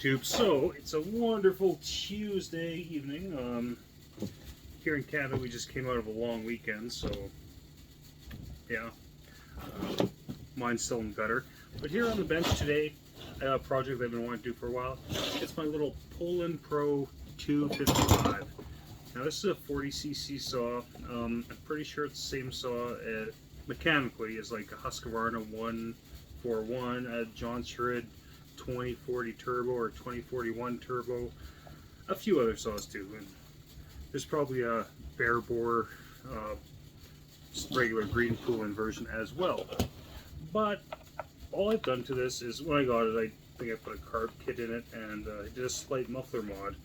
YouTube. So it's a wonderful Tuesday evening. Here in Canada, we just came out of a long weekend, so yeah, mine's still in gutter. But here on the bench today, a project I've been wanting to do for a while. It's my little Poulan Pro 255. Now this is a 40cc saw. I'm pretty sure it's the same saw mechanically as like a Husqvarna 141, a John Shred 2040 turbo or 2041 turbo, a few other saws too. And there's probably a bare bore, just regular green poulan version as well. But all I've done to this is when I got it, I think I put a carb kit in it and I did a slight muffler mod.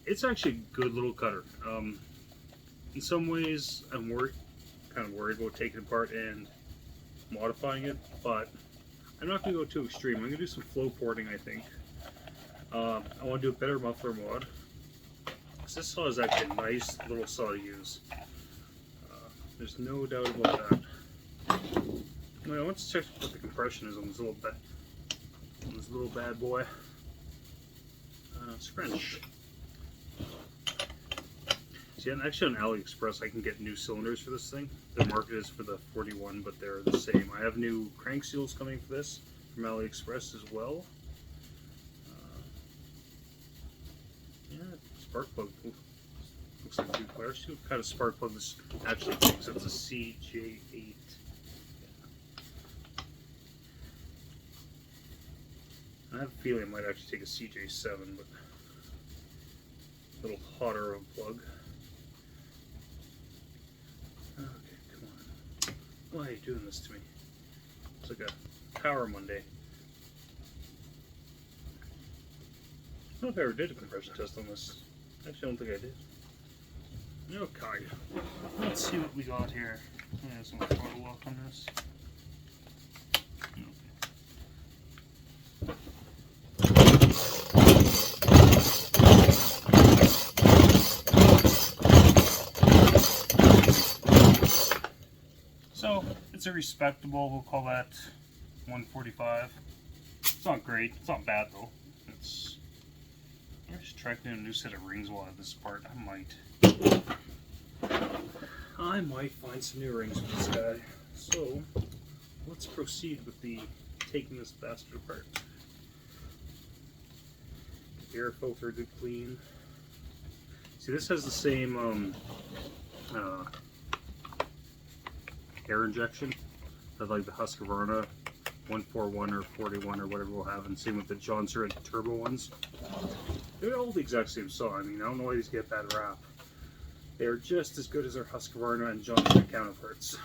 It's actually a good little cutter. In some ways, I'm kind of worried about taking it apart and modifying it, but I'm not going to go too extreme. I'm going to do some flow porting, I think. I want to do a better muffler mod. This saw is actually a nice little saw to use. There's no doubt about that. Well, let's check what the compression is on this little bad boy. It's French. See, actually on AliExpress I can get new cylinders for this thing. The market is for the 41, but they're the same. I have new crank seals coming for this from AliExpress as well. Yeah, spark plug. Looks like two players. See what kind of spark plug this actually takes. It's a CJ8. I have a feeling it might actually take a CJ7, but a little hotter of a plug. Okay, come on. Why are you doing this to me? It's like a Power Monday. I don't know if I ever did a compression test on this. Actually, I don't think I did. Okay. Let's see what we got here. There's some throttle lock on this. So it's a respectable, we'll call that 145. It's not great, it's not bad though. I'm just trying to do a new set of rings while I have this apart. I might find some new rings with this guy. So let's proceed with taking this bastard apart. Get the air filter good clean. See, this has the same air injection of like the Husqvarna 141 or 41 or whatever we'll have, and same with the John Shred turbo ones. They're all the exact same saw. I mean, I don't know why these get bad rap. They're just as good as their Husqvarna and John Shred counterparts.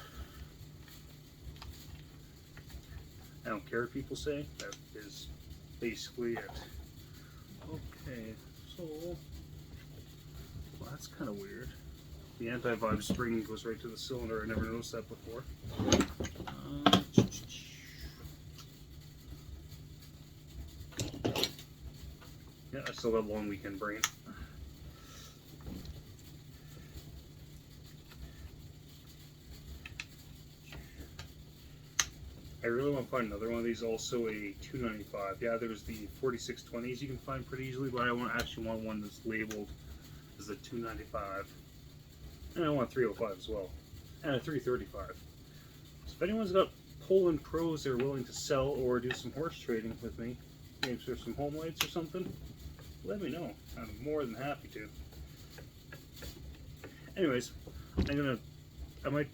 I don't care what people say. That is basically it. Okay, so well, that's kind of weird. The anti-vibe spring goes right to the cylinder. I never noticed that before. Yeah, I still got a long weekend brain. I really want to find another one of these, also a 295. Yeah, there's the 4620s you can find pretty easily, but I actually want one that's labeled as the 295. And I want a 305 as well, and a 335. So if anyone's got Poulan Pros they're willing to sell or do some horse trading with me, maybe for some home lights or something, let me know. I'm more than happy to. Anyways, I might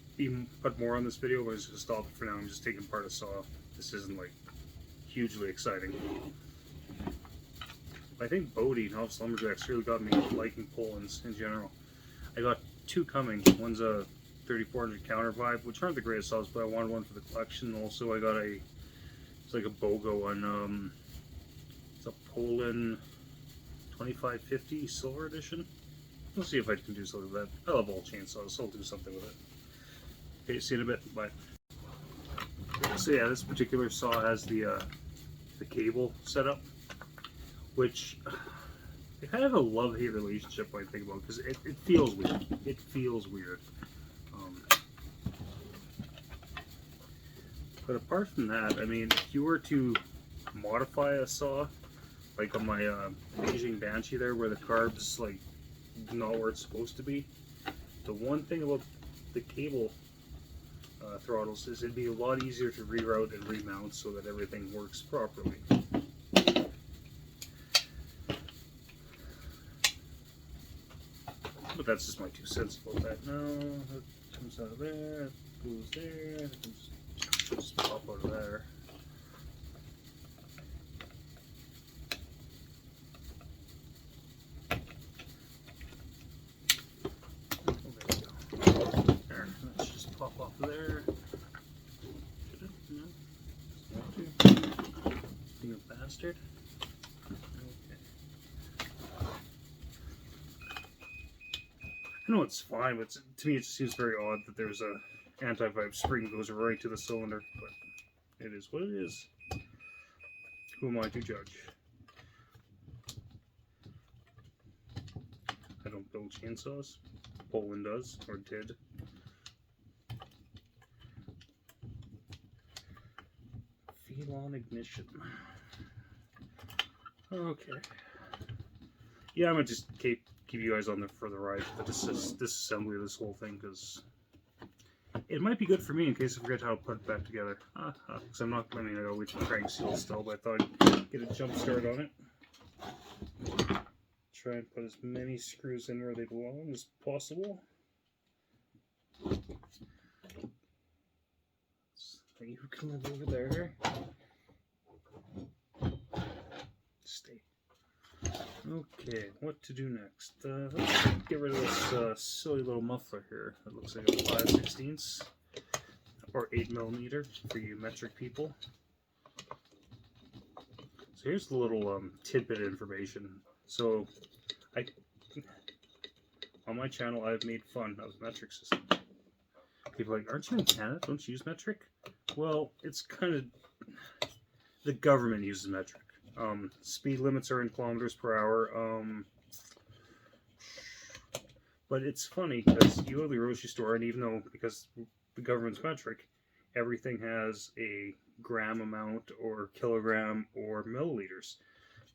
put more on this video, but I'm just gonna stop it for now. I'm just taking apart a saw. This isn't like hugely exciting. I think Bodie and Hobbs Lumberjacks really got me liking Poulans in general. I got two coming. One's a 3400 counter vibe, which aren't the greatest saws, but I wanted one for the collection. Also, I got it's like a BOGO one. It's a Poulan 2550 silver edition. We'll see if I can do something with that. I love all chainsaws, so I'll do something with it. Okay, see you in a bit. Bye. So yeah, this particular saw has the cable set up, which I kind of have a love-hate relationship when I think about it, because it feels weird. It feels weird. But apart from that, I mean, if you were to modify a saw Like on my Beijing Banshee there, where the carb's like not where it's supposed to be. The one thing about the cable throttles is it'd be a lot easier to reroute and remount so that everything works properly. But that's just my 2 cents about that. No, that comes out of there, that goes there, that comes, just pop out of there. Pop off of there. Should it? No. Doesn't want to. Being a bastard. Okay. I know it's fine, but to me it just seems very odd that there's a anti-vibe spring that goes right to the cylinder, but it is what it is. Who am I to judge? I don't build chainsaws. Poulan does, or did. Elon ignition. Okay. Yeah, I'm gonna just keep you guys on for the ride for the disassembly of this whole thing, because it might be good for me in case I forget how to put it back together. Because I'm not. I mean, I gotta wait for the crank seal still, but I thought I'd get a jump start on it. Try and put as many screws in where they belong as possible. So you can live over there. Stay. Okay, what to do next? Let's get rid of this silly little muffler here. That looks like a 5/16 or 8mm for you metric people. So here's the little tidbit information. So on my channel I've made fun of the metric system. People are like, aren't you in Canada? Don't you use metric? Well, it's kind of, the government uses metric. Speed limits are in kilometers per hour. But it's funny because you go to the grocery store, and even though, because the government's metric, everything has a gram amount or kilogram or milliliters.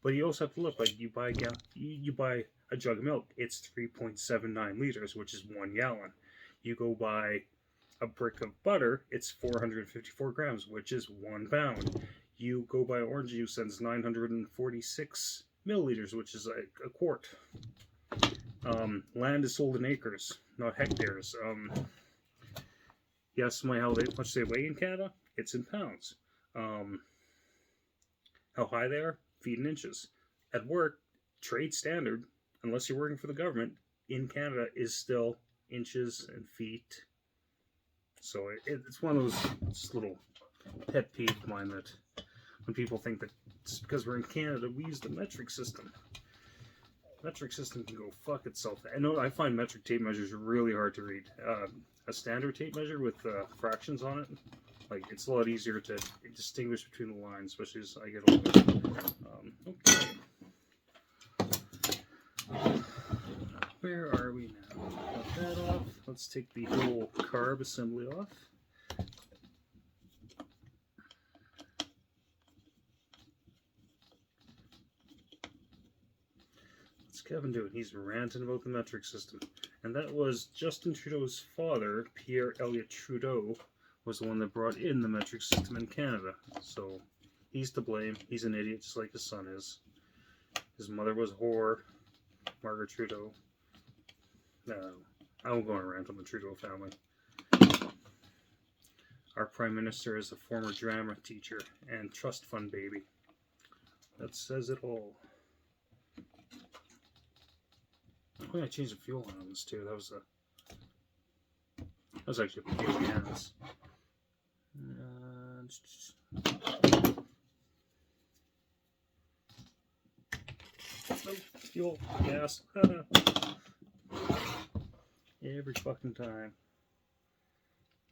But you also have to look, like you buy a jug of milk, it's 3.79 liters, which is 1 gallon. You go buy a brick of butter, it's 454 grams, which is 1 pound. You go buy orange juice, and it's 946 milliliters, which is a quart. Land is sold in acres, not hectares. Yes, how much they weigh in Canada? It's in pounds. How high they are? Feet and inches. At work, trade standard, unless you're working for the government, in Canada is still inches and feet. So it's one of those just little pet peeve of mine that when people think that just because we're in Canada, we use the metric system. Metric system can go fuck itself. I know I find metric tape measures really hard to read. A standard tape measure with fractions on it, like it's a lot easier to distinguish between the lines, especially as I get older. Okay. Where are we now? Got that off. Let's take the whole carb assembly off. What's Kevin doing? He's ranting about the metric system. And that was Justin Trudeau's father, Pierre Elliott Trudeau, was the one that brought in the metric system in Canada. So he's to blame. He's an idiot, just like his son is. His mother was a whore, Margaret Trudeau. No, I won't go on a rant on the Trudeau family. Our Prime Minister is a former drama teacher and trust fund baby. That says it all. Oh yeah, I changed the fuel line on this too. That was actually a pain in the ass. Fuel, gas. Every fucking time.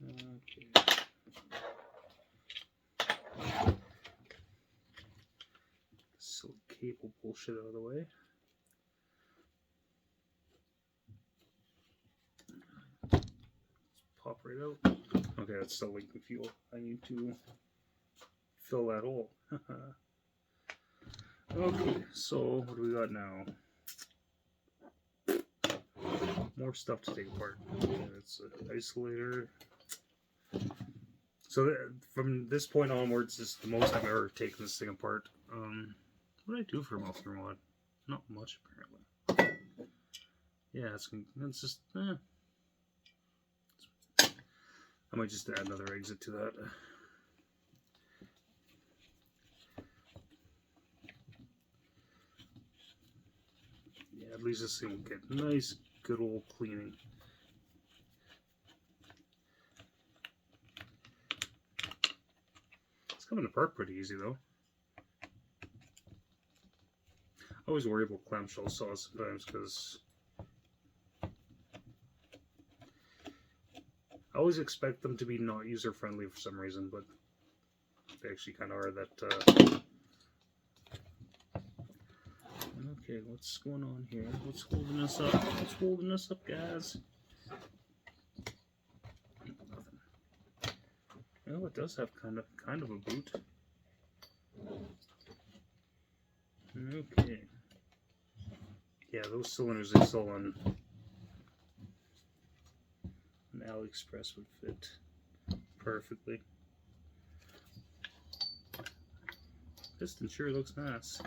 Okay. Silly cable bullshit out of the way. Pop right out. Okay, that's still leaking fuel. I need to fill that hole. Okay, so what do we got now? More stuff to take apart. It's an isolator. So from this point onwards, this is the most I've ever taken this thing apart. What did I do for a muffler mod? Not much, apparently. Yeah, it's just. I might just add another exit to that. Yeah, at least this thing will get nice, good old cleaning. It's coming apart pretty easy though. I always worry about clamshell saws sometimes because I always expect them to be not user friendly for some reason, but they actually kind of are that. Okay, what's going on here? What's holding us up? What's holding us up, guys? Nothing. Well, it does have kind of a boot. Okay. Yeah, those cylinders they sell on AliExpress would fit perfectly. Piston sure looks nice.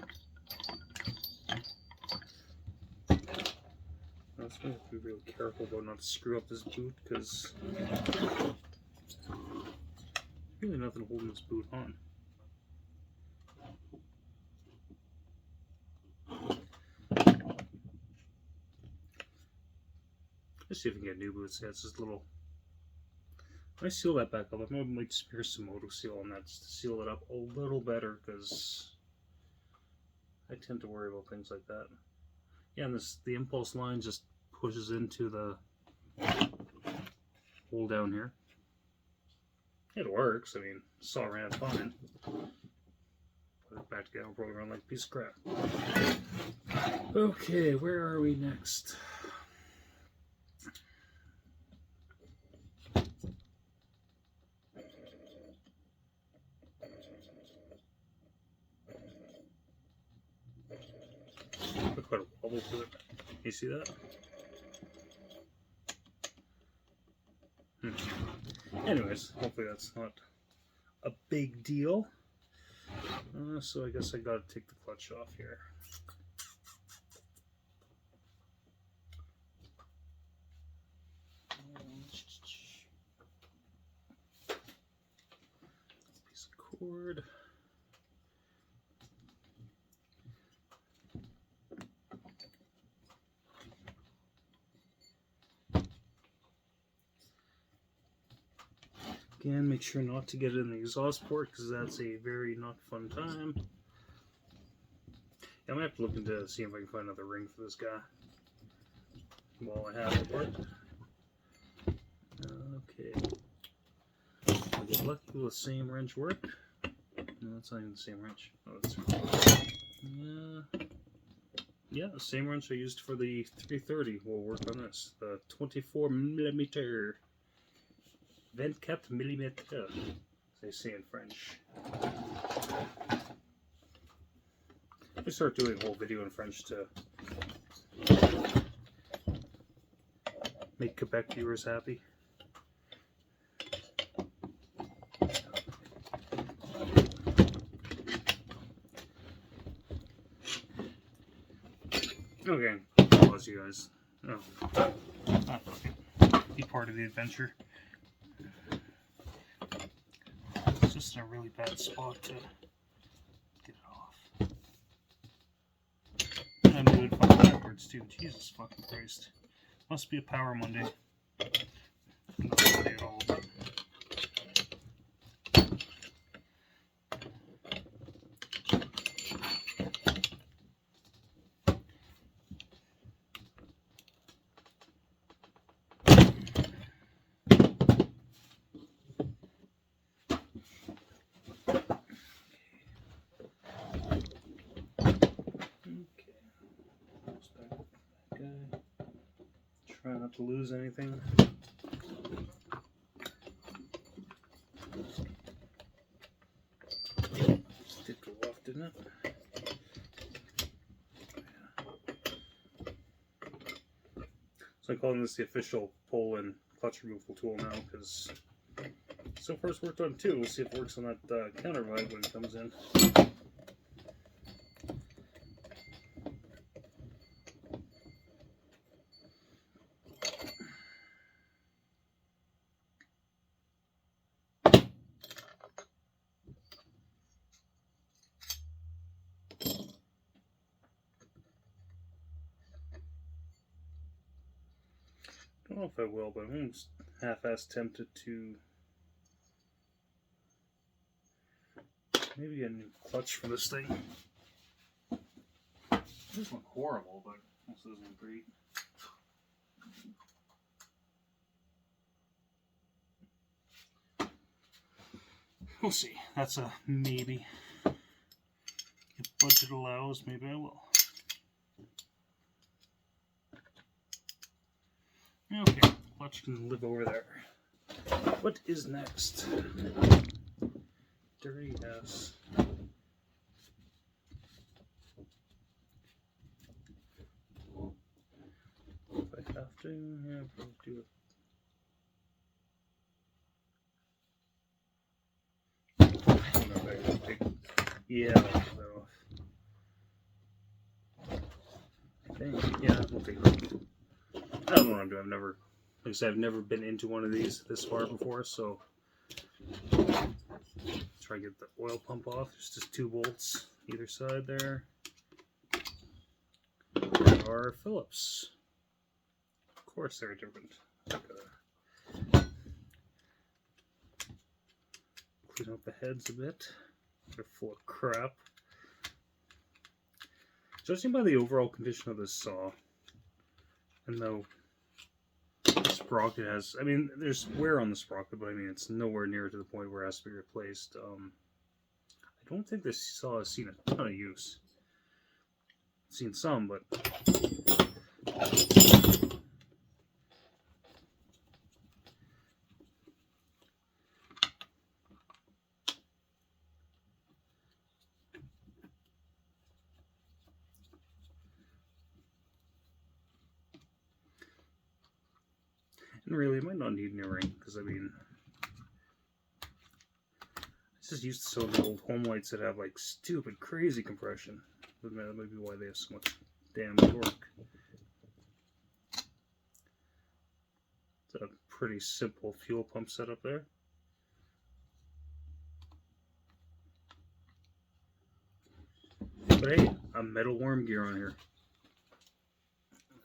I was going to be real careful about not to screw up this boot because really nothing holding this boot on. Let's see if we can get new boots. Yeah, it's just a little. When I seal that back up, I might spear some moto seal on that just to seal it up a little better because I tend to worry about things like that. Yeah, and the impulse line just pushes into the hole down here. It works. I mean, saw ran fine. Put it back together, roll around like a piece of crap. Okay, where are we next? Put quite a wobble to it. You see that? Anyways, hopefully that's not a big deal. So I guess I gotta take the clutch off here. Piece of cord. Again, make sure not to get it in the exhaust port because that's a very not fun time. I'm gonna have to look into see if I can find another ring for this guy while I have it work. Okay. I'll get lucky will the same wrench work? No, that's not even the same wrench. Oh, that's yeah, the same wrench I used for the 330 will work on this. The 24mm vent cap millimeter, as they say in French. I start doing a whole video in French to make Quebec viewers happy. Okay, pause you guys. Oh, be part of the adventure. It's just in a really bad spot to get it off. And I'm doing fucking backwards too. Jesus fucking Christ. Must be a power Monday. Not Monday at all, but. Try not to lose anything. Did go off, didn't it? So I'm calling this the official poulan clutch removal tool now, because so far it's worked on 2. We'll see if it works on that countervalve when it comes in. I don't know if I will, but I'm almost half-assed tempted to maybe get a new clutch for this thing. It doesn't look horrible, but also doesn't look great. We'll see. That's a maybe. If budget allows, maybe I will. Okay, clutch can live over there. What is next? Dirty ass. If I have to, yeah, I'll probably do it. Yeah, I'll take that off. I think, yeah, we'll take it off. I don't know what I'm doing. I've never, like I said, I've never been into one of these this far before, so try to get the oil pump off. There's just 2 bolts either side there. There are Phillips. Of course, they're different. Clean up the heads a bit. They're full of crap. Judging by the overall condition of this saw, and though the sprocket has, I mean, there's wear on the sprocket, but I mean, it's nowhere near to the point where it has to be replaced. I don't think this saw has seen a ton of use. I've seen some, but and really, it might not need a new ring, because I mean, it's just used to some of the old home lights that have like stupid, crazy compression. That might be why they have so much damn torque. It's a pretty simple fuel pump setup there. But hey, a metal worm gear on here.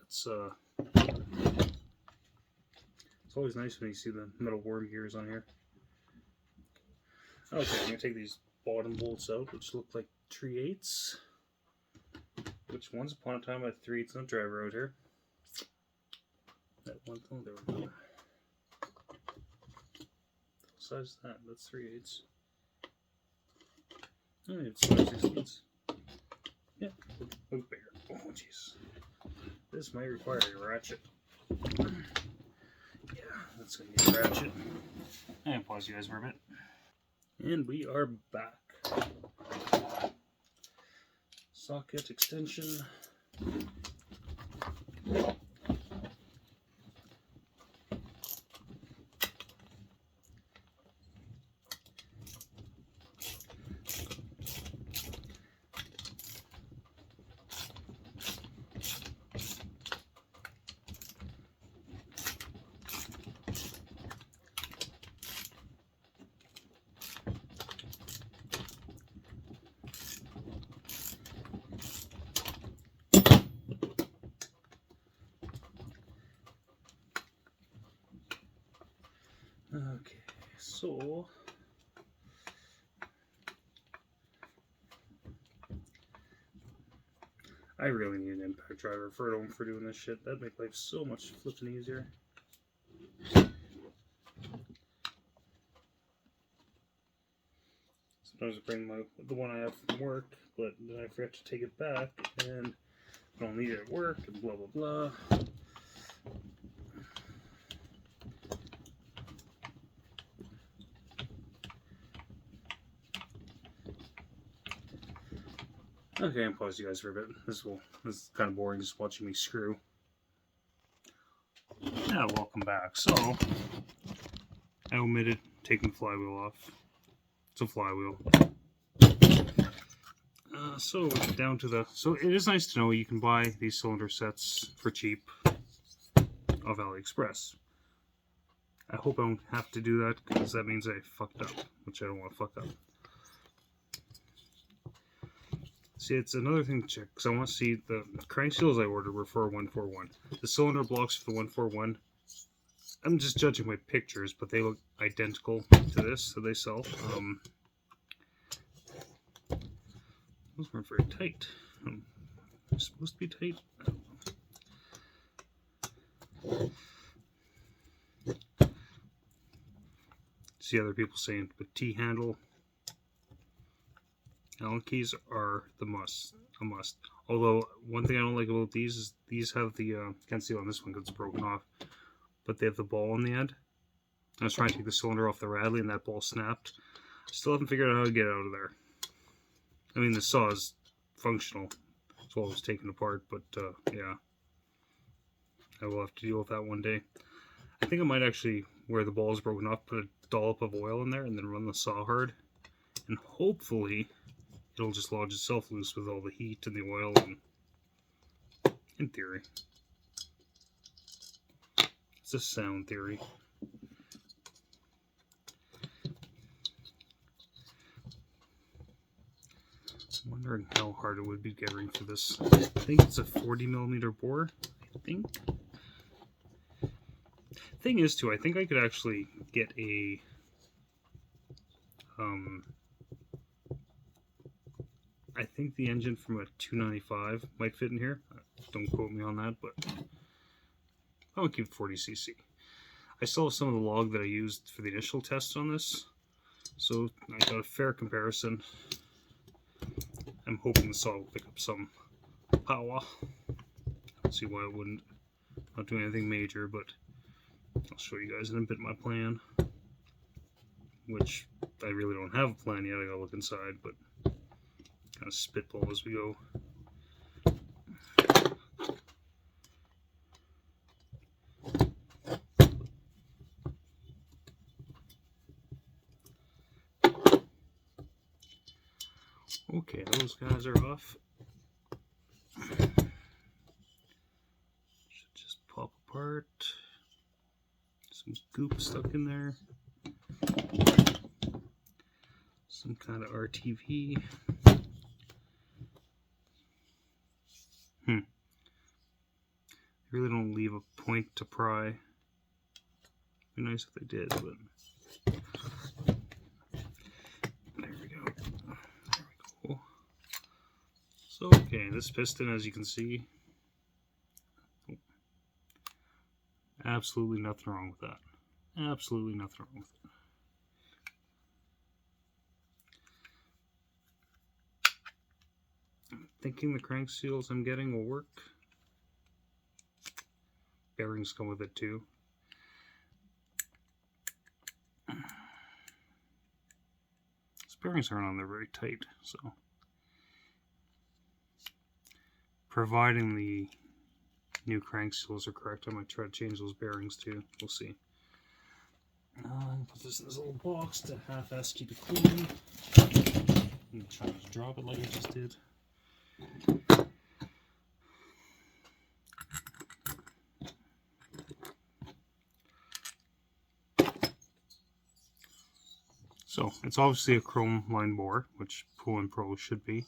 It's always nice when you see the metal worm gears on here. Okay, I'm gonna take these bottom bolts out, which look like 3/8. Which once upon a time I had 3/8 on the driver out here. That one, oh, there we go. What size is that? That's 3/8. Oh, it's 5/16. Yeah, look bigger. Oh, jeez. This might require a ratchet. Yeah, that's gonna need a ratchet. And pause you guys for a bit. And we are back. Socket extension. Okay, so I really need an impact driver for doing this shit. That'd make life so much flipping easier. Sometimes I bring the one I have from work, but then I forget to take it back, and I don't need it at work, and blah blah blah. Okay, I'll pause you guys for a bit. This is kind of boring just watching me screw. Yeah, welcome back. So, I omitted taking the flywheel off. It's a flywheel. So, down to the... So, it is nice to know you can buy these cylinder sets for cheap off AliExpress. I hope I don't have to do that, because that means I fucked up, which I don't want to fuck up. See, it's another thing to check, because I want to see the crank seals I ordered were for 141. The cylinder blocks for the 141, I'm just judging by pictures, but they look identical to this that they sell. Those weren't very tight. They're supposed to be tight. I don't know. See other people saying, but T-handle Allen keys are a must. Although, one thing I don't like about these is these have the, can't see on this one because it's broken off, but they have the ball on the end. I was trying to take the cylinder off the rattly and that ball snapped. Still haven't figured out how to get it out of there. I mean, the saw is functional. That's what I was taken apart, but yeah. I will have to deal with that one day. I think I might actually, where the ball is broken off, put a dollop of oil in there and then run the saw hard. And hopefully, it'll just lodge itself loose with all the heat and the oil, and in theory. It's a sound theory. I'm wondering how hard it would be getting for this. I think it's a 40mm bore, I think. Thing is, too, I think I could actually get a I think the engine from a 295 might fit in here. Don't quote me on that, but I would keep 40cc. I still have some of the log that I used for the initial test on this, so I got a fair comparison. I'm hoping the saw will pick up some power. Let's see why it wouldn't. Not doing anything major, but I'll show you guys in a bit my plan, which I really don't have a plan yet. I gotta look inside, but kind of spitball as we go. Okay, those guys are off. Should just pop apart. Some goop stuck in there. Some kind of RTV. They really don't leave a point to pry. Be nice if they did, but there we go. There we go. So, okay, this piston, as you can see, absolutely nothing wrong with that. Absolutely nothing wrong with it. I'm thinking the crank seals I'm getting will work. Bearings come with it too. These bearings aren't on there very tight, so providing the new crank seals are correct, I might try to change those bearings too. We'll see. Put this in this little box to half-ass keep it clean. I'm trying to drop it like I just did. So, it's obviously a chrome line bore, which Poulan Pro should be.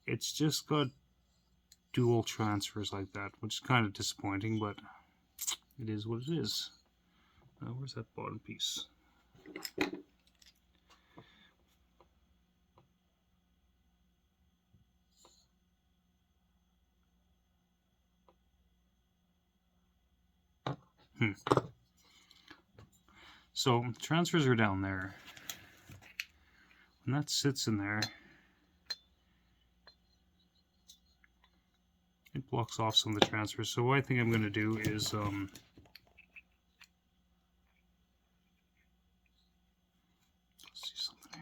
It's just got dual transfers like that, which is kind of disappointing, but it is what it is. Where's that bottom piece? So, transfers are down there. When that sits in there, it blocks off some of the transfers. So what I think I'm going to do is let's see something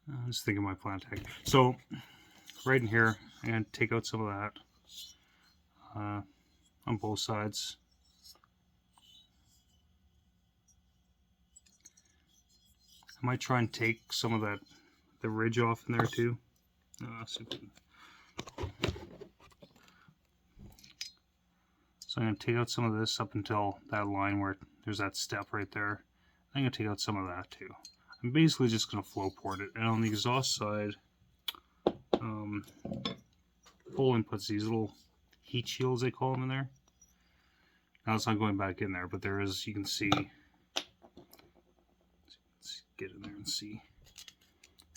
here. I'm just thinking my plan tag. So right in here, I'm going to take out some of that on both sides. I might try and take some of the ridge off in there too. So I'm going to take out some of this up until that line where there's that step right there. I'm going to take out some of that too. I'm basically just going to flow port it. And on the exhaust side, Poulan puts these little heat shields, they call them, in there. Now it's not going back in there, but there is, you can see, let's get in there and see.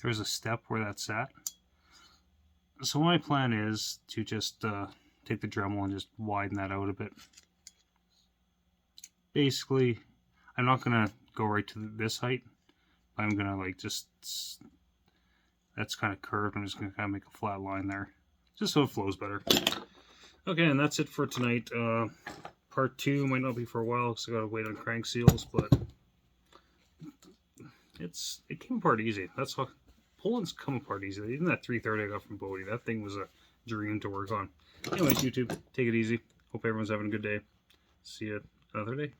There's a step where that's at. So my plan is to just take the Dremel and just widen that out a bit. Basically, I'm not going to go right to this height. I'm going to like just, that's kind of curved. I'm just going to kind of make a flat line there, just so it flows better. Okay, and that's it for tonight. Part 2 might not be for a while because I got to wait on crank seals, but it came apart easy. That's how Poland's come apart easy. Even that 330 I got from Bodie, that thing was a dream to work on. Anyways, YouTube, take it easy. Hope everyone's having a good day. See you another day.